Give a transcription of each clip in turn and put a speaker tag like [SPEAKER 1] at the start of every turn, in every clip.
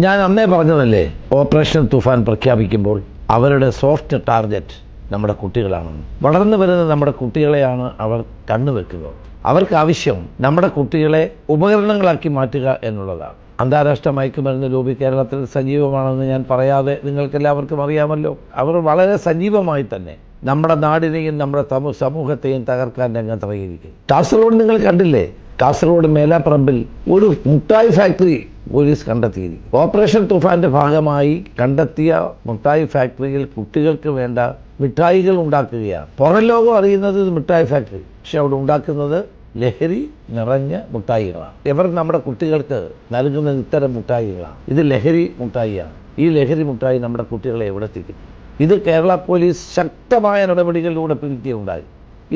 [SPEAKER 1] ഞാൻ അന്നേ പറഞ്ഞതല്ലേ, ഓപ്പറേഷൻ തുഫാൻ പ്രഖ്യാപിക്കുമ്പോൾ അവരുടെ സോഫ്റ്റ് ടാർഗറ്റ് നമ്മുടെ കുട്ടികളാണെന്ന്. വളർന്നു വരുന്ന നമ്മുടെ കുട്ടികളെയാണ് അവർ കണ്ണുവെക്കുന്നത്. അവർക്ക് ആവശ്യം നമ്മുടെ കുട്ടികളെ ഉപകരണങ്ങളാക്കി മാറ്റുക എന്നുള്ളതാണ്. അന്താരാഷ്ട്ര മയക്കുമരുന്ന് ലോബി കേരളത്തിൽ സജീവമാണെന്ന് ഞാൻ പറയാതെ നിങ്ങൾക്കെല്ലാവർക്കും അറിയാമല്ലോ. അവർ വളരെ സജീവമായി തന്നെ നമ്മുടെ നാടിനെയും നമ്മുടെ സമൂഹത്തെയും തകർക്കാൻ രംഗത്തിറങ്ങിയിരിക്കും. കാസർഗോഡ് നിങ്ങൾ കണ്ടില്ലേ? കാസർഗോഡ് മേലാപ്പറമ്പിൽ ഒരു മുട്ടായി ഫാക്ടറി പോലീസ് കണ്ടെത്തിയിരിക്കും. ഓപ്പറേഷൻ തുഫാന്റെ ഭാഗമായി കണ്ടെത്തിയ മുട്ടായി ഫാക്ടറിയിൽ കുട്ടികൾക്ക് വേണ്ട മിഠായികൾ ഉണ്ടാക്കുകയാണ്. പുറം ലോകം അറിയുന്നത് ഇത് മിഠായി ഫാക്ടറി, പക്ഷെ അവിടെ ഉണ്ടാക്കുന്നത് ലഹരി നിറഞ്ഞ മുട്ടായികളാണ്. ഇവർ നമ്മുടെ കുട്ടികൾക്ക് നൽകുന്നത് ഇത്തരം മുട്ടായികളാണ്. ഇത് ലഹരി മുട്ടായിയാണ്. ഈ ലഹരി മുട്ടായി നമ്മുടെ കുട്ടികളെ എവിടെ എത്തിക്കും? ഇത് കേരള പോലീസ് ശക്തമായ നടപടികളിലൂടെ പിടിക്കുകയുണ്ടായി.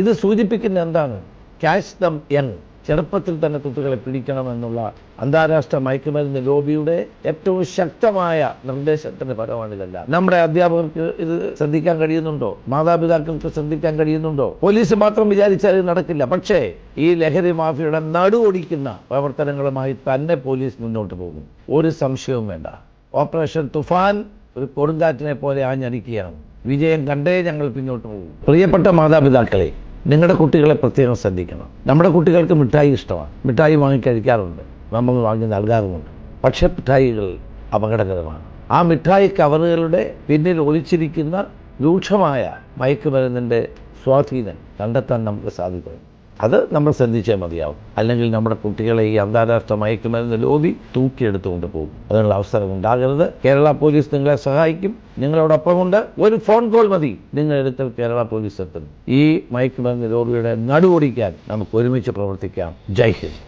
[SPEAKER 1] ഇത് സൂചിപ്പിക്കുന്ന എന്താണ്? ക്യാച്ച് ദം യങ്, ചെറുപ്പത്തിൽ തന്നെ കുട്ടികളെ പിടിക്കണമെന്നുള്ള അന്താരാഷ്ട്ര മയക്കുമരുന്ന് ലോബിയുടെ ഏറ്റവും ശക്തമായ നിർദ്ദേശത്തിന്റെ ഫലമാണിതെല്ലാം. നമ്മുടെ അധ്യാപകർക്ക് ഇത് ശ്രദ്ധിക്കാൻ കഴിയുന്നുണ്ടോ? മാതാപിതാക്കൾക്ക് ശ്രദ്ധിക്കാൻ കഴിയുന്നുണ്ടോ? പോലീസ് മാത്രം വിചാരിച്ചാൽ ഇത് നടക്കില്ല. പക്ഷേ ഈ ലഹരി മാഫിയയുടെ നടുവൊടിക്കുന്ന പ്രവർത്തനങ്ങളുമായി തന്നെ പോലീസ് മുന്നോട്ട് പോകും. ഒരു സംശയവും വേണ്ട. ഓപ്പറേഷൻ തുഫാൻ ഒരു കൊടുങ്കാറ്റിനെ പോലെ ആഞ്ഞടിക്കുകയാണ്. വിജയം കണ്ടേ ഞങ്ങൾ പിന്നോട്ട് പോകും. പ്രിയപ്പെട്ട മാതാപിതാക്കളെ, നിങ്ങളുടെ കുട്ടികളെ പ്രത്യേകം ശ്രദ്ധിക്കണം. നമ്മുടെ കുട്ടികൾക്ക് മിഠായി ഇഷ്ടമാണ്. മിഠായി വാങ്ങിക്കഴിക്കാറുണ്ട്, നമ്മൾ വാങ്ങി നൽകാറുമുണ്ട്. പക്ഷേ മിഠായികൾ അപകടകരമാണ്. ആ മിഠായി കവറുകളുടെ പിന്നിൽ ഒളിച്ചിരിക്കുന്ന രൂക്ഷമായ മയക്കുമരുന്നിൻ്റെ സ്വാധീനം കണ്ടെത്താൻ നമുക്ക് സാധിക്കും. അത് നമ്മൾ ശ്രദ്ധിച്ചേ മതിയാവും. അല്ലെങ്കിൽ നമ്മുടെ കുട്ടികളെ ഈ അന്താരാഷ്ട്ര മയക്കുമരുന്ന് ലോബി തൂക്കിയെടുത്തുകൊണ്ട് പോകും. അതിനുള്ള അവസരം ഉണ്ടാകരുത്. കേരള പോലീസ് നിങ്ങളെ സഹായിക്കും, നിങ്ങളോടൊപ്പമുണ്ട്. ഒരു ഫോൺ കോൾ മതി, നിങ്ങളെടുത്ത് കേരള പോലീസ് എത്തും. ഈ മയക്കുമരുന്ന് ലോബിയുടെ നടുവൊടിക്കാൻ നമുക്ക് ഒരുമിച്ച് പ്രവർത്തിക്കാം. ജയ് ഹിന്ദ്.